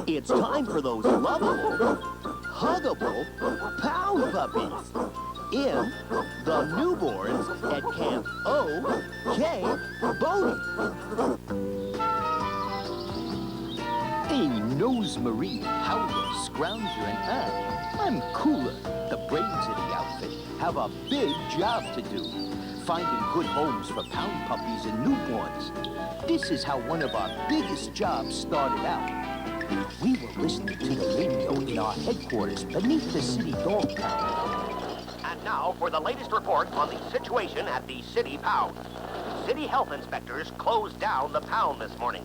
It's time for those lovable, huggable pound puppies in the newborns at Camp O-Kay-Boney. Hey, Nosemarie, Howler, Scrounger, and I'm Cooler, the brains of the outfit, have a big job to do. Finding good homes for pound puppies and newborns. This is how one of our biggest jobs started out. We were listening to the radio in our headquarters beneath the city dog pound. And now for the latest report on the situation at the city pound. City health inspectors closed down the pound this morning.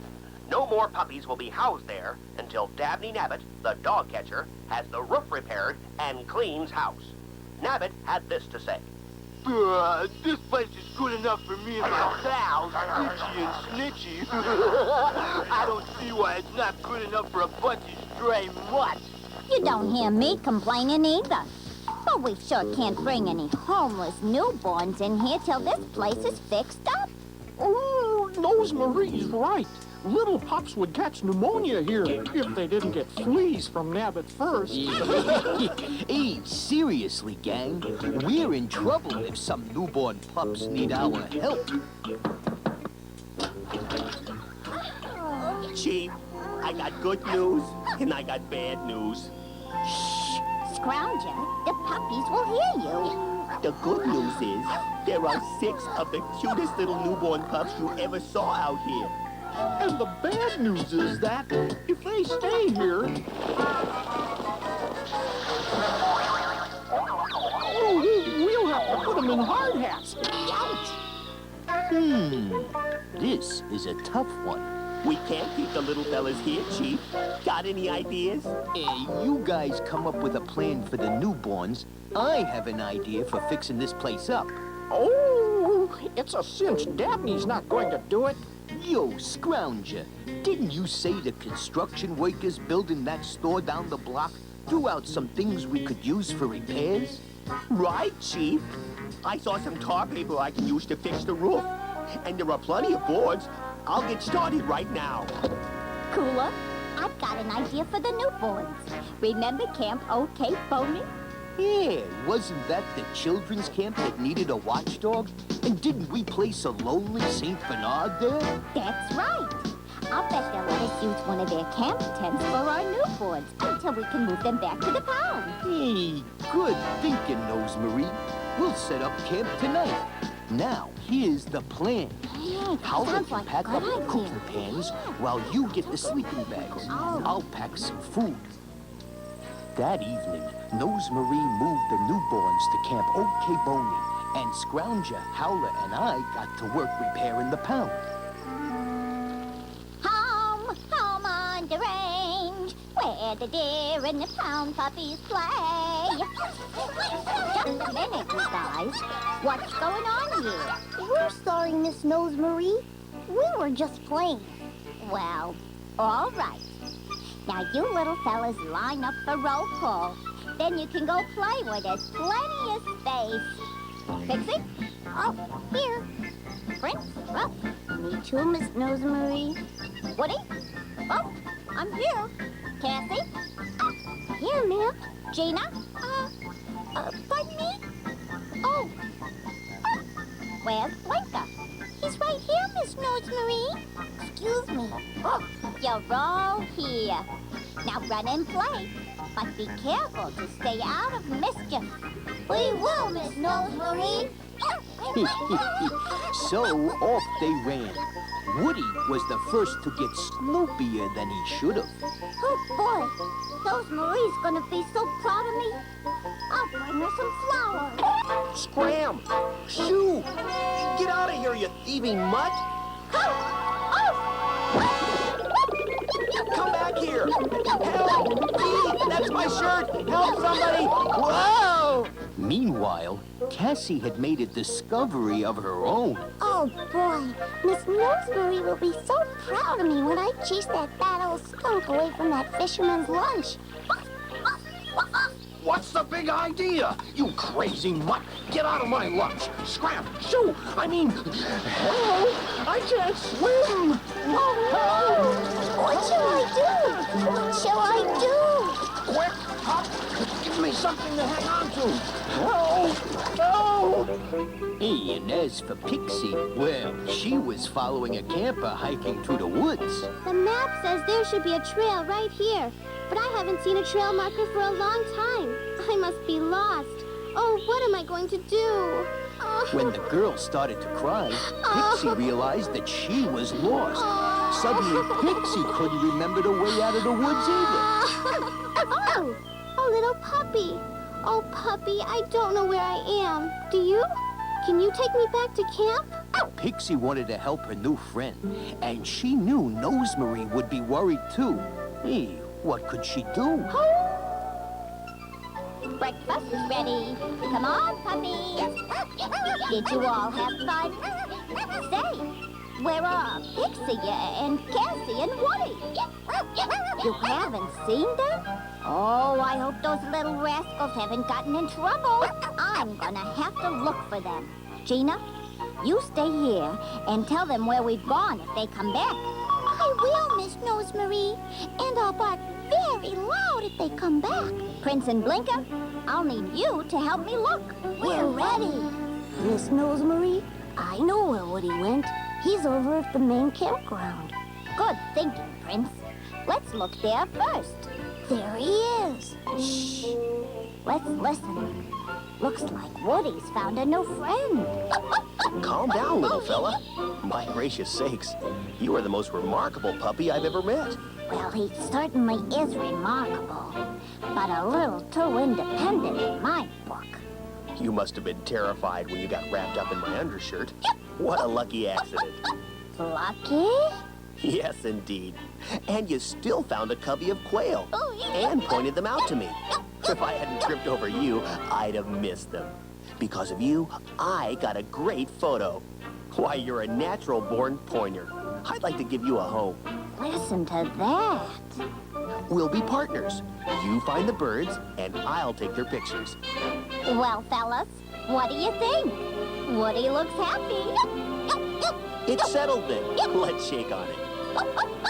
No more puppies will be housed there until Dabney Nabbit, the dog catcher, has the roof repaired and cleans house. Nabbit had this to say. This place is good enough for me and my pals, Itchy and Snitchy. I don't see why it's not good enough for a bunch of stray mutts. You don't hear me complaining either. But we sure can't bring any homeless newborns in here till this place is fixed up. Oh, Nosemarie's right. Little pups would catch pneumonia here if they didn't get fleas from Nabbit first. Hey, seriously, gang. We're in trouble if some newborn pups need our help. Chief, I got good news and I got bad news. Shh, Scrounger, the puppies will hear you. The good news is there are 6 of the cutest little newborn pups you ever saw out here. And the bad news is that if they stay here, we'll have to put them in hard hats. Ouch! This is a tough one. We can't keep the little fellas here, Chief. Got any ideas? You guys come up with a plan for the newborns. I have an idea for fixing this place up. Oh, it's a cinch Dabney's not going to do it. Yo, Scrounger, didn't you say the construction workers building that store down the block threw out some things we could use for repairs? Right, Chief. I saw some tar paper I can use to fix the roof. And there are plenty of boards. I'll get started right now. Cooler, I've got an idea for the newborns. Remember Camp O-Kay-Boney? Yeah, wasn't that the children's camp that needed a watchdog? And didn't we place a lonely St. Bernard there? That's right. I'll bet they'll let us use one of their camp tents for our newborns until we can move them back to the pound. Hey, good thinking, Nosemarie. We'll set up camp tonight. Now, here's the plan. Howler can pack up the cooking pans while you get the sleeping bags. I'll pack some food. That evening, Nosemarie moved the newborns to Camp O-Kay-Boney, and Scrounger, Howler, and I got to work repairing the pound. Home, home on the range, where the deer and the pound puppies play. Just a minute, you guys. What's going on here? We're sorry, Miss Nosemarie. We were just playing. Well, all right. Now, you little fellas line up for roll call. Then you can go play where there's plenty of space. Pixie? Oh, here. Prince? Oh, Me too, Miss Nosemarie. Woody? Oh, I'm here. Cassie? Here, ma'am. Gina? Pardon me? Oh. Where's Blinker? He's right here, Miss Nosemarie. Excuse me. Oh, you're all here. Now run and play. But be careful to stay out of mischief. We will, Miss Nosemarie. So off they ran. Woody was the first to get snoopier than he should have. Oh, boy. Nosemarie's gonna be so proud of me. I'll bring her some flowers. Scram! Shoo! Get out of here, you thieving mutt! Come back here! Help! Thief! That's my shirt! Help somebody! Whoa! Meanwhile, Cassie had made a discovery of her own. Oh, boy. Miss Nosemarie will be so proud of me when I chase that fat old skunk away from that fisherman's lunch. What's the big idea? You crazy mutt! Get out of my lunch! Scram! Shoo! I mean, hello! I can't swim! Oh, no! What shall I do? What shall I do? Quick, Pop! Give me something to hang on to! No! No! Hey, and as for Pixie, well, she was following a camper hiking through the woods. The map says there should be a trail right here, but I haven't seen a trail marker for a long time. I must be lost. Oh, what am I going to do? When the girl started to cry, Pixie realized that she was lost. Suddenly, Pixie couldn't remember the way out of the woods either. Oh, little puppy. Oh, puppy, I don't know where I am. Do you? Can you take me back to camp? Pixie wanted to help her new friend, and she knew Nosemarie would be worried too. Hey, what could she do? Breakfast is ready. Come on, puppies. Did you all have fun? Say, where are Pixie and Cassie and Woody? You haven't seen them? Oh, I hope those little rascals haven't gotten in trouble. I'm gonna have to look for them. Gina, you stay here and tell them where we've gone if they come back. I will, Miss Nosemarie. And I'll bark very loud if they come back. Prince and Blinker, I'll need you to help me look. We're ready. Miss Nosemarie, I know where Woody went. He's over at the main campground. Good thinking, Prince. Let's look there first. There he is. Shh. Let's listen. Looks like Woody's found a new friend. Calm down, little fella. My gracious sakes, you are the most remarkable puppy I've ever met. Well, he certainly is remarkable, but a little too independent in my book. You must have been terrified when you got wrapped up in my undershirt. What a lucky accident. Lucky? Yes, indeed. And you still found a covey of quail and pointed them out to me. If I hadn't tripped over you, I'd have missed them. Because of you, I got a great photo. Why, you're a natural-born pointer. I'd like to give you a home. Listen to that. We'll be partners. You find the birds, and I'll take their pictures. Well, fellas, what do you think? Woody looks happy. It's settled then. Let's shake on it.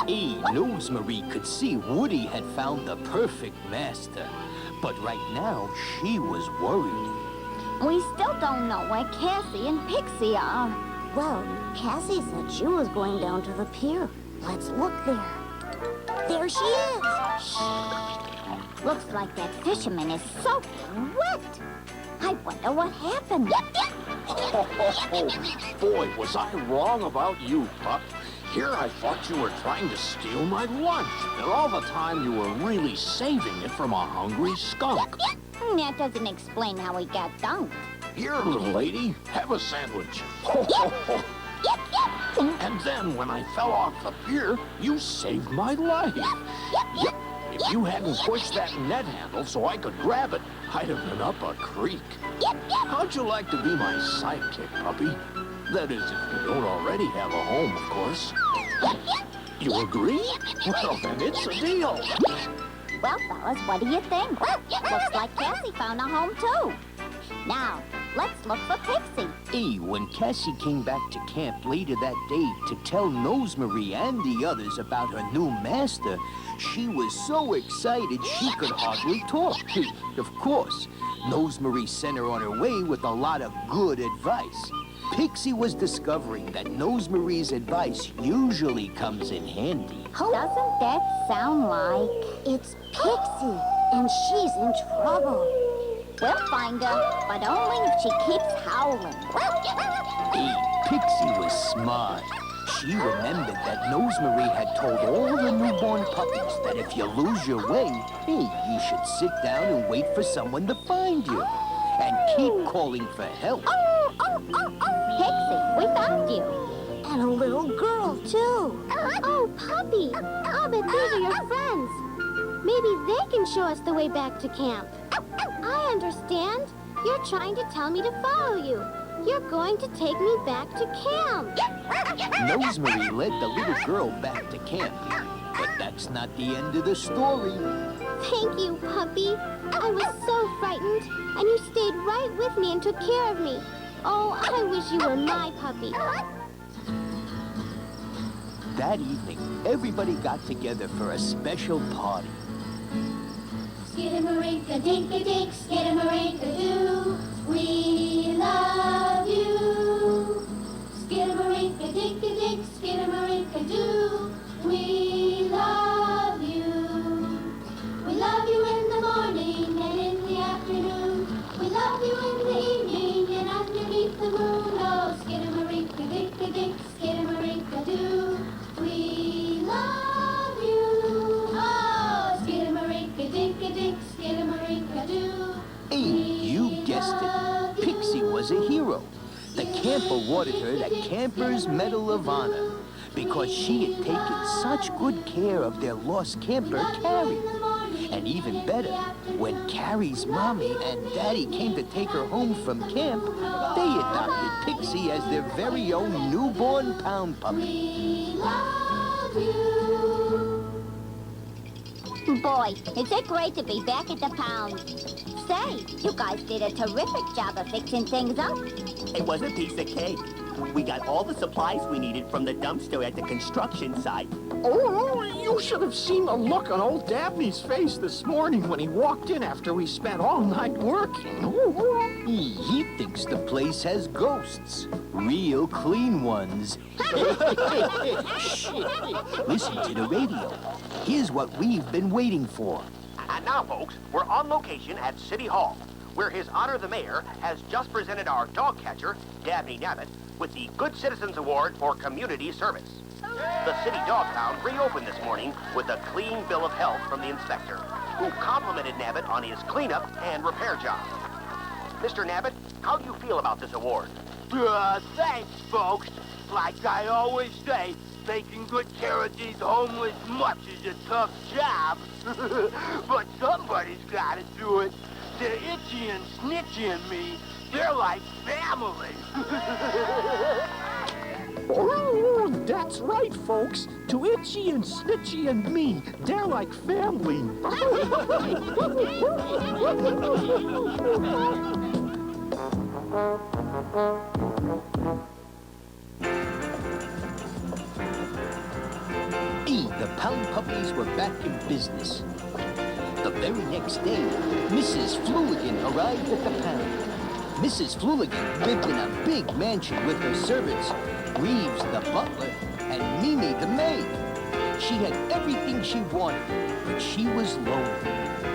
Hey, Nosemarie could see Woody had found the perfect master. But right now, she was worried. We still don't know where Cassie and Pixie are. Well, Cassie said she was going down to the pier. Let's look there. There she is. Looks like that fisherman is soaking wet. I wonder what happened. Boy, was I wrong about you, Pup. Here I thought you were trying to steal my lunch, and all the time you were really saving it from a hungry skunk. That doesn't explain how he got dunked. Here, little lady, have a sandwich. And then when I fell off the pier, you saved my life. Yep. If you hadn't pushed that net handle so I could grab it, I'd have been up a creek. How'd you like to be my sidekick, puppy? That is, if you don't already have a home, of course. You agree? Well, then it's a deal. Well, fellas, what do you think? Looks like Cassie found a home, too. Now, let's look for Pixie. Hey, when Cassie came back to camp later that day to tell Nosemarie and the others about her new master, she was so excited she could hardly talk. Of course, Nosemarie sent her on her way with a lot of good advice. Pixie was discovering that Nosemarie's advice usually comes in handy. Doesn't that sound like... It's Pixie, and she's in trouble. We'll find her, but only if she keeps howling. Hey, Pixie was smart. She remembered that Nosemarie had told all the newborn puppies that if you lose your way, hey, you should sit down and wait for someone to find you. And keep calling for help. Pixie, we found you. And a little girl, too. Oh, puppy. I'll bet these are your friends. Maybe they can show us the way back to camp. I understand. You're trying to tell me to follow you. You're going to take me back to camp. Nosemarie led the little girl back to camp. But that's not the end of the story. Thank you, puppy. I was so frightened, and you stayed right with me and took care of me. Oh, I wish you were my puppy. That evening, everybody got together for a special party. Skidamarinka-dinka-dink, skidamarinka-doo, we love you. Skidamarinka-dinka-dink, skidamarinka-doo, we love you. We love you in the morning and in the afternoon. We love you in the evening and underneath the moon. Oh, skidamarinka-dinka-dink, skidamarinka-doo, we love you. Oh, skidamarinka-dinka-dink, skidamarinka-doo. Hey, you guessed it. Pixie was a hero. The camp awarded her the Camper's Medal of Honor because she had taken such good care of their lost camper, Carrie. And even better, when Carrie's mommy and daddy came to take her home from camp, they adopted Pixie as their very own newborn pound puppy. We love you. Boy, is it great to be back at the pound. Say, you guys did a terrific job of fixing things up. It was a piece of cake. We got all the supplies we needed from the dumpster at the construction site. Oh, you should have seen the look on old Dabney's face this morning when he walked in after we spent all night working. He thinks the place has ghosts. Real clean ones. Shh. Listen to the radio. Here's what we've been waiting for. And now, folks, we're on location at City Hall, where His Honor the Mayor has just presented our dog catcher, Dabney Nabbit, with the Good Citizens Award for Community Service. The city dog pound reopened this morning with a clean bill of health from the inspector, who complimented Nabbit on his cleanup and repair job. Mr. Nabbit, how do you feel about this award? Thanks, folks. Like I always say, taking good care of these homeless mutts is a tough job. But somebody's got to do it. To Itchy and Snitchy and me, they're like family. Oh, that's right, folks. To Itchy and Snitchy and me, they're like family. The pound puppies were back in business. The very next day, Mrs. Flooligan arrived at the pound. Mrs. Flooligan lived in a big mansion with her servants, Reeves the butler and Mimi the maid. She had everything she wanted, but she was lonely.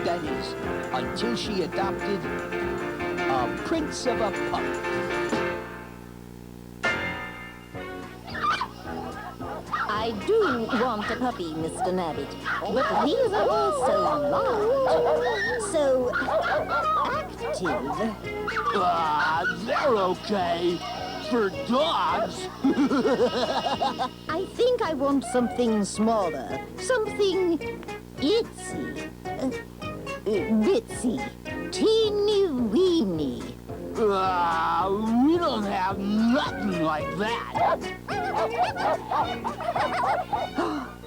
That is, until she adopted a prince of a pup. I do want a puppy, Mr. Nabbit, but these are all so large, so active. They're okay. For dogs. I think I want something smaller, something itsy, bitsy, teeny-weeny. We don't have nothing like that.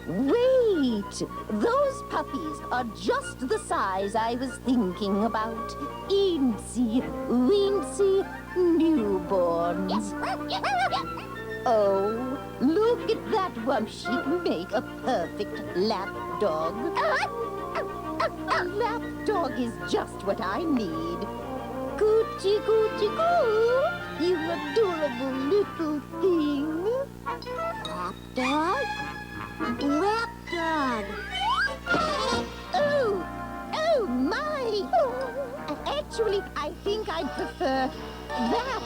Wait! Those puppies are just the size I was thinking about. Eensy, weensy newborns. Oh, look at that one. She'd make a perfect lap dog. A lap dog is just what I need. Coochie, coochie, coo, you adorable little thing. Lap dog? Lap dog. Oh my! Actually, I think I prefer that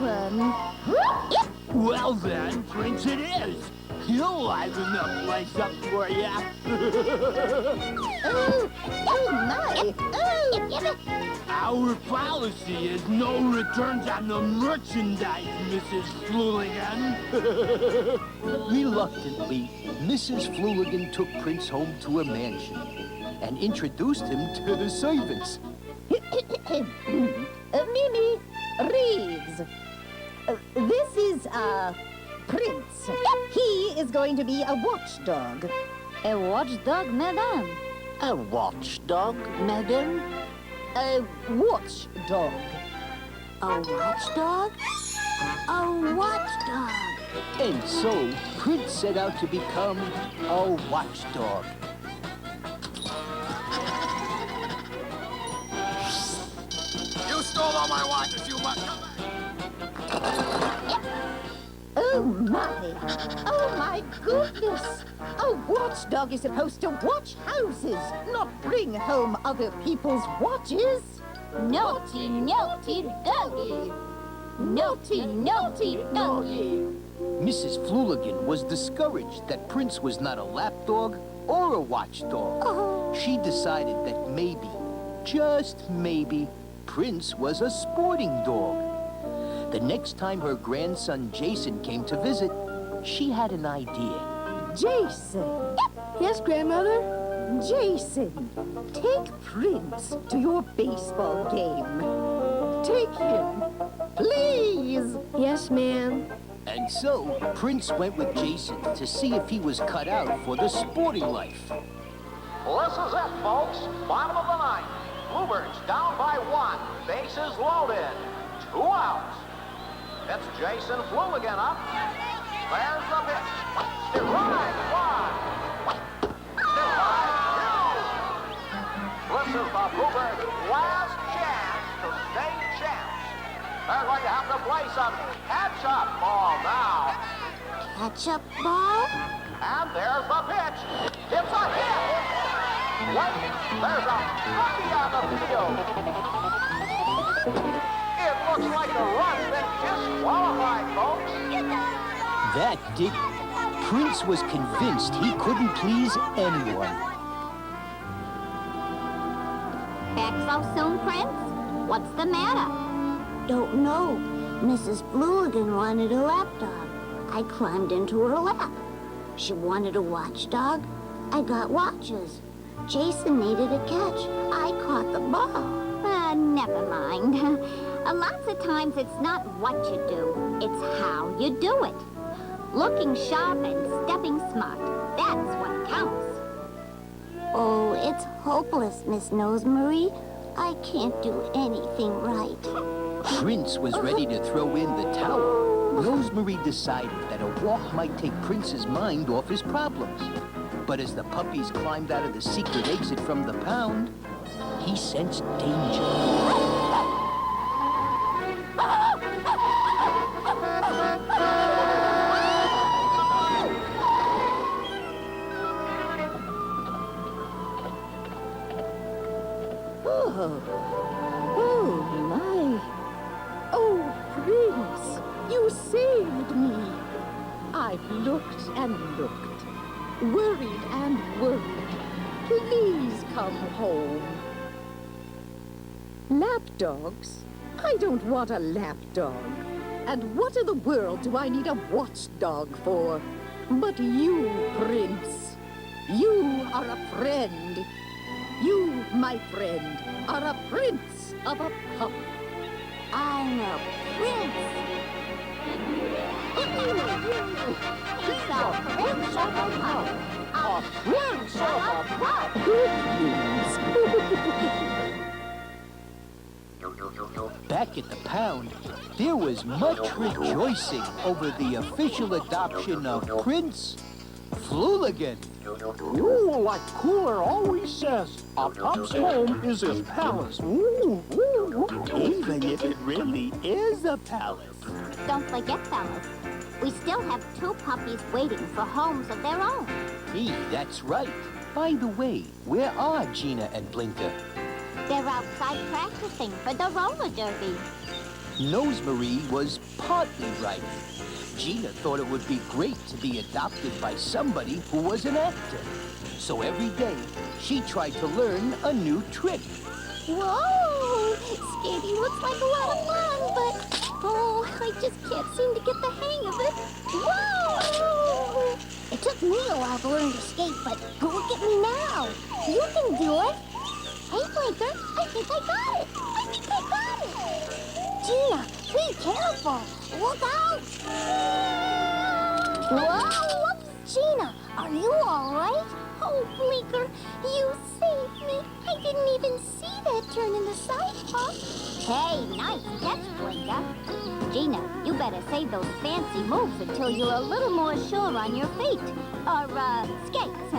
one. Well then, Prince it is. He'll liven the place up for you. Oh my! Oh! Our policy is no returns on the merchandise, Mrs. Flooligan. Reluctantly, Mrs. Flooligan took Prince home to her mansion and introduced him to the servants. Mimi Reeves. This is, Prince. He is going to be a watchdog. A watchdog, madame? A watchdog, madam? A watchdog. A watchdog? A watchdog. And so, Prince set out to become a watchdog. You stole all my watches, you must come back. Oh, my. Oh, my goodness. A watchdog is supposed to watch houses, not bring home other people's watches. Naughty, naughty doggy. Naughty, naughty doggy. Mrs. Flooligan was discouraged that Prince was not a lapdog or a watchdog. She decided that maybe, just maybe, Prince was a sporting dog. The next time her grandson Jason came to visit, she had an idea. Jason. Yes, Grandmother? Jason, take Prince to your baseball game. Take him, please. Yes, ma'am. And so, Prince went with Jason to see if he was cut out for the sporting life. Well, this is it, folks. Bottom of the ninth. Bluebirds down by 1. Bases loaded. 2 outs. It's Jason Flooligan up. There's the pitch. Still right, 1. Still right, 2. This is the Bluebirds' last chance to stay champs. They're going to have to play some catch-up ball now. Catch-up ball? And there's the pitch. It's a hit. Wait, there's a puppy on the field. It looks like the run's been disqualified, folks. That did it. Prince was convinced he couldn't please anyone. Back so soon, Prince? What's the matter? Don't know. Mrs. Flooligan wanted a lapdog. I climbed into her lap. She wanted a watchdog. I got watches. Jason needed a catch. I caught the ball. Never mind. Lots of times it's not what you do, it's how you do it. Looking sharp and stepping smart, that's what counts. Oh, it's hopeless, Miss Nosemarie. I can't do anything right. Prince was ready to throw in the towel. Rosemarie decided that a walk might take Prince's mind off his problems. But as the puppies climbed out of the secret exit from the pound, he sensed danger. Oh, my. Oh, Prince, you saved me. I've looked and looked, worried and worried. Please come home. Lapdogs? I don't want a lapdog. And what in the world do I need a watchdog for? But you, Prince, you are a friend. You, my friend, are a prince of a pup. I'm a prince. He's a prince of a pup. A prince of a pup. Good news. Back at the pound, there was much rejoicing over the official adoption of Prince Flooligan. Ooh, like Cooler always says, a pup's home is his palace. Ooh, ooh, ooh. Even if it really is a palace. Don't forget, fellas, we still have 2 puppies waiting for homes of their own. Gee, that's right. By the way, where are Gina and Blinker? They're outside practicing for the roller derby. Nosemarie was partly right. Gina thought it would be great to be adopted by somebody who was an actor. So every day, she tried to learn a new trick. Whoa! Skating looks like a lot of fun, but oh, I just can't seem to get the hang of it. Whoa! It took me a while to learn to skate, but look at me now. You can do it. Hey, Blinker, I think I got it. Gina, be careful. Look out. Whoa! Gina, are you all right? Oh, Blinker, you saved me. I didn't even see that turn in the sidewalk. Hey, nice catch, Blinker. Gina, you better save those fancy moves until you're a little more sure on your feet. Or, skates.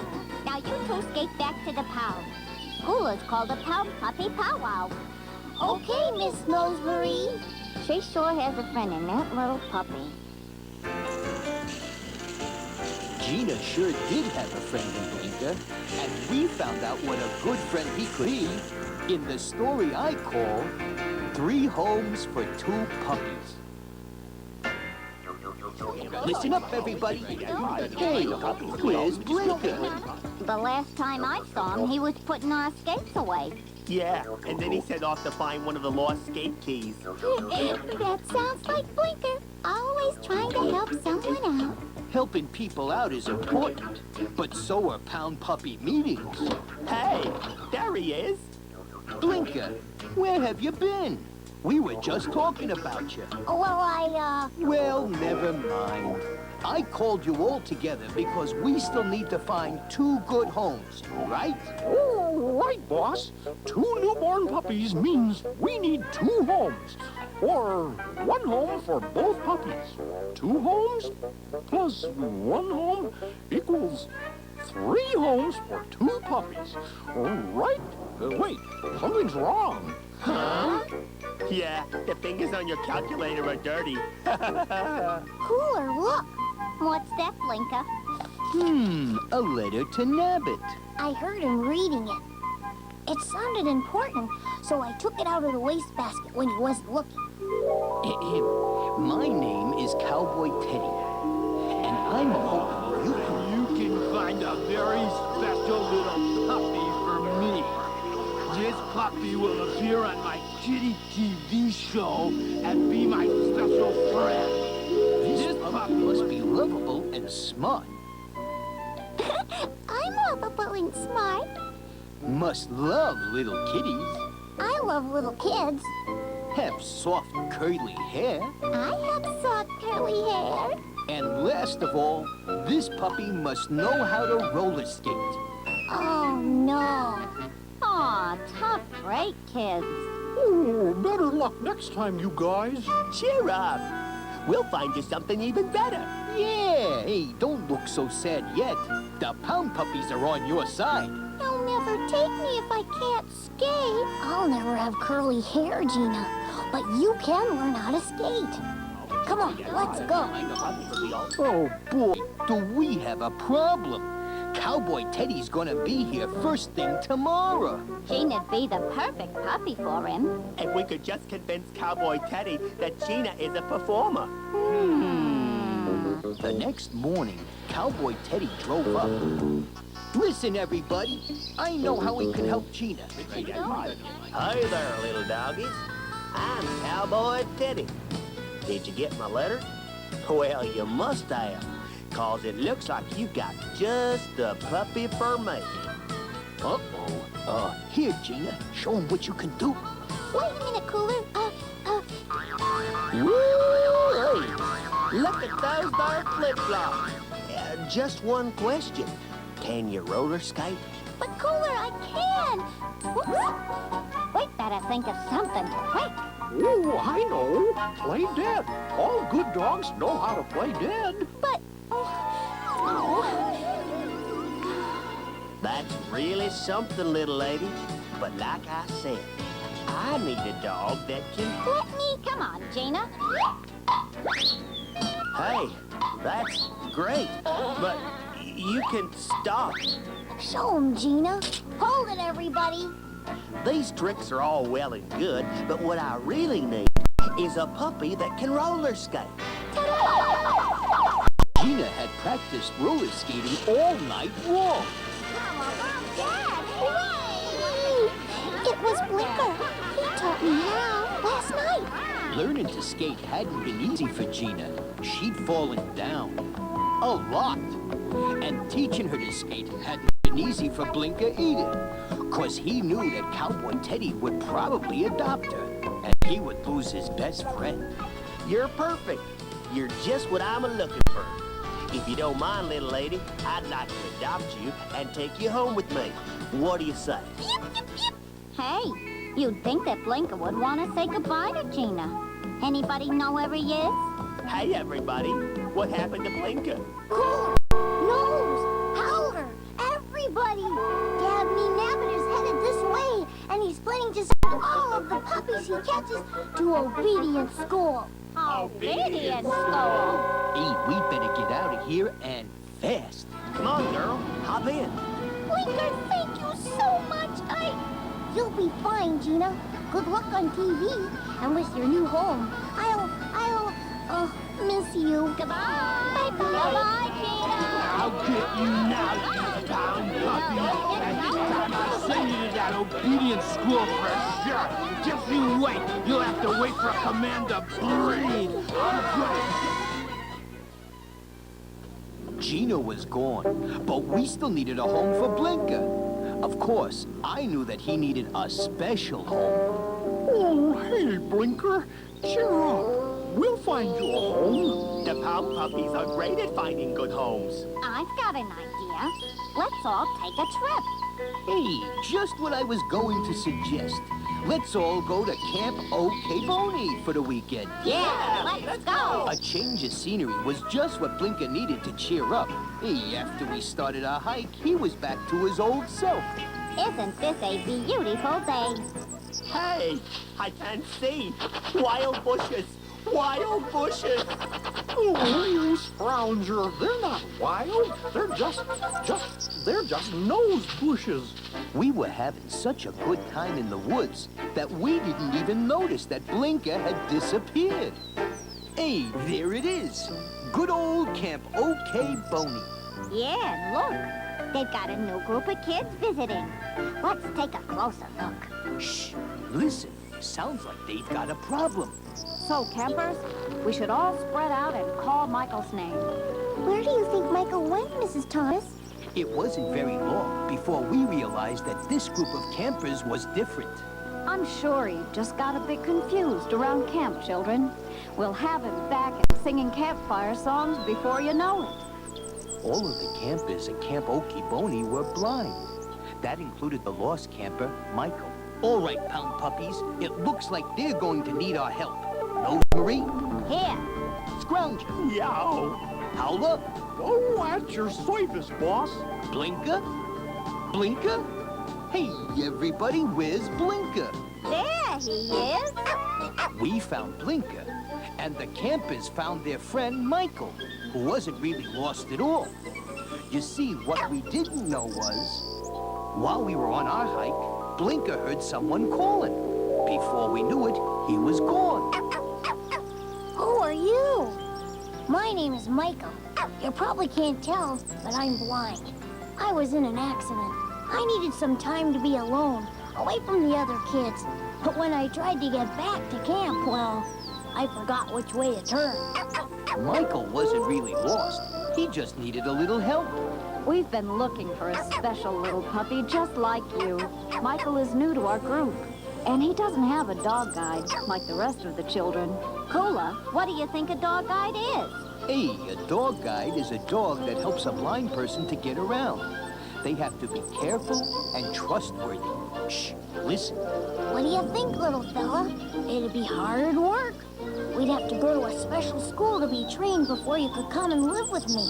Now you two skate back to the pound. Cooler's called a pound puppy powwow. Okay, Miss Rosemarie. She sure has a friend in that little puppy. Gina sure did have a friend in Blinker, and we found out what a good friend he could be in the story I call 3 Homes for 2 Puppies. Listen up, everybody. Hey, where's Blinker? The last time I saw him, he was putting our skates away. Yeah, and then he set off to find one of the lost skate keys. That sounds like Blinker. Always trying to help someone out. Helping people out is important, but so are pound puppy meetings. Hey, there he is. Blinker, where have you been? We were just talking about you. Well, Well, never mind. I called you all together because we still need to find 2 good homes, right? Oh, right, boss. 2 newborn puppies means we need 2 homes. Or 1 home for both puppies. 2 homes plus 1 home equals 3 homes for 2 puppies. Right? Wait, something's wrong. Huh? Yeah, the fingers on your calculator are dirty. Cooler, look. what's that, Blinker? A letter to Nabbit. I heard him reading it. It sounded important, so I took it out of the wastebasket when he wasn't looking. My name is Cowboy Teddy, and I'm hoping You can find a very special little puppy for me. This puppy will appear on my kitty TV show and be my special friend. this puppy must be lovable and smart. I'm lovable and smart. Must love little kitties. I love little kids. Have soft, curly hair. I have soft, curly hair. And last of all, this puppy must know how to roller skate. Oh, no. Aw, tough break, kids. Oh, better luck next time, you guys. Cheer up. We'll find you something even better. Yeah, hey, don't look so sad yet. The pound puppies are on your side. They'll never take me if I can't skate. I'll never have curly hair, Gina. But you can learn how to skate. Come on, let's go. Oh, boy, do we have a problem. Cowboy Teddy's gonna be here first thing tomorrow. Gina'd be the perfect puppy for him. If we could just convince Cowboy Teddy that Gina is a performer. The next morning, Cowboy Teddy drove up. Listen, everybody, I know how we can help Gina. Hi there, little doggies. I'm Cowboy Teddy. Did you get my letter? Well, you must have, 'cause it looks like you got just the puppy for me. Uh-oh. Here, Gina, show him what you can do. Wait a minute, Cooler. Woo! Look at those there flip-flops. Just one question. Can you roller skate? But Cooler, I can. Whoops. We better think of something quick. Oh, I know. Play dead. All good dogs know how to play dead. But, That's really something, little lady. But like I said, I need a dog that can... Let me. Come on, Gina. Hey, that's great. But you can stop. show him, Gina. Hold it, everybody. These tricks are all well and good, but what I really need is a puppy that can roller skate. Gina had practiced roller skating all night long. Dad, hooray! It was Blinker. He taught me how last night. Learning to skate hadn't been easy for Gina. She'd fallen down a lot. And teaching her to skate hadn't been easy for Blinker either. 'Cause he knew that Cowboy Teddy would probably adopt her. And he would lose his best friend. You're perfect. You're just what I'm looking for. If you don't mind, little lady, I'd like to adopt you and take you home with me. What do you say? Hey, you'd think that Blinker would want to say goodbye to Gina. Anybody know where he is? Hey, everybody. What happened to Blinker? Cool. Nose. Howler. Everybody. Dabney Nabbit is headed this way, and he's planning to send all of the puppies he catches to obedience school. Obedience school? Hey, we better get out of here and fast. Come on, girl. Hop in. Blinker, thank you so much. You'll be fine, Gina. Good luck on TV and with your new home. I'll miss you. Goodbye. Bye-bye. Goodbye, Gina. I'll get you now, you pound puppy. And this time I'll send you to that obedience school for sure. Just you wait. You'll have to wait for a command to breathe. I'm good. Gina was gone, but we still needed a home for Blinker. Of course, I knew that he needed a special home. Oh, hey, Blinker. Cheer up. We'll find you a home. The pound puppies are great at finding good homes. I've got an idea. Let's all take a trip. Hey, just what I was going to suggest. Let's all go to Camp O-Kay-Boney for the weekend. Yeah, let's go. A change of scenery was just what Blinker needed to cheer up. Hey, after we started our hike, he was back to his old self. Isn't this a beautiful day? Hey, I can't see. Wild bushes. Wild bushes. Oh, you scrounger. They're not wild. They're just nose bushes. We were having such a good time in the woods that we didn't even notice that Blinker had disappeared. Hey, there it is. Good old Camp O-Kay-Boney. Yeah, look. They've got a new group of kids visiting. Let's take a closer look. Shh, listen. Sounds like they've got a problem. So, campers, we should all spread out and call Michael's name. Where do you think Michael went, Mrs. Thomas? It wasn't very long before we realized that this group of campers was different. I'm sure he just got a bit confused around camp, children. We'll have him back and singing campfire songs before you know it. All of the campers at Camp O-Kay-Boney were blind. That included the lost camper, Michael. All right, pound puppies, it looks like they're going to need our help. Nose Marie? Here. Scrounger? Yow. Howler? Oh, at your service, boss. Blinker? Blinker? Hey, everybody, where's Blinker? There he is. We found Blinker, and the campers found their friend Michael, who wasn't really lost at all. You see, what we didn't know was, while we were on our hike, Blinker heard someone calling. Before we knew it, he was gone. Who are you? My name is Michael. You probably can't tell, but I'm blind. I was in an accident. I needed some time to be alone, away from the other kids. But when I tried to get back to camp, well, I forgot which way to turn. Michael wasn't really lost. He just needed a little help. We've been looking for a special little puppy just like you. Michael is new to our group, and he doesn't have a dog guide like the rest of the children. Cola, what do you think a dog guide is? Hey, a dog guide is a dog that helps a blind person to get around. They have to be careful and trustworthy. Shh, listen. What do you think, little fella? It'd be hard work. We'd have to go to a special school to be trained before you could come and live with me.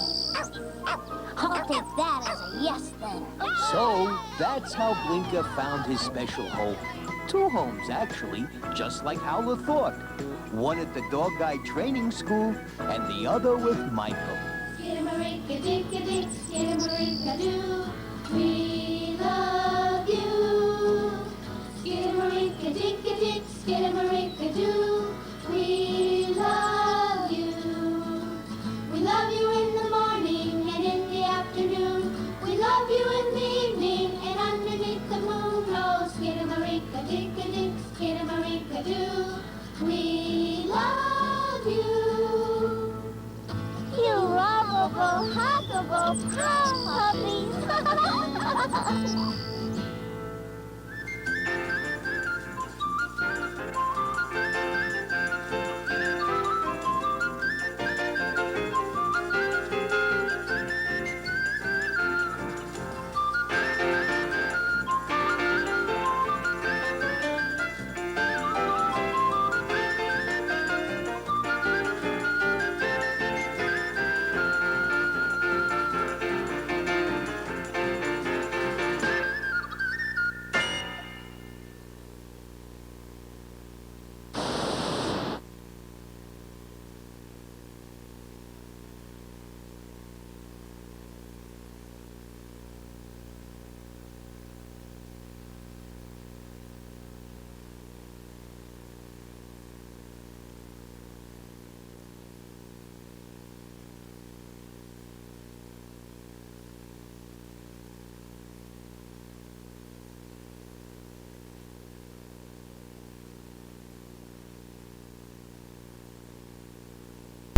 I'll take that as a yes, then. So, that's how Blinker found his special home. 2 homes, actually, just like Howler thought. One at the dog guide training school, and the other with Michael. Skidamarinka-dinka-dink, skidamarinka-doo, we love you. Skidamarinka-dinka-dink, skidamarinka-doo, we love you. We love you in the morning and in the afternoon. We love you in the evening and underneath the moon. Oh, skidamarinka-dinka-dink, skidamarinka-doo, we love you. You lovable, huggable puppies.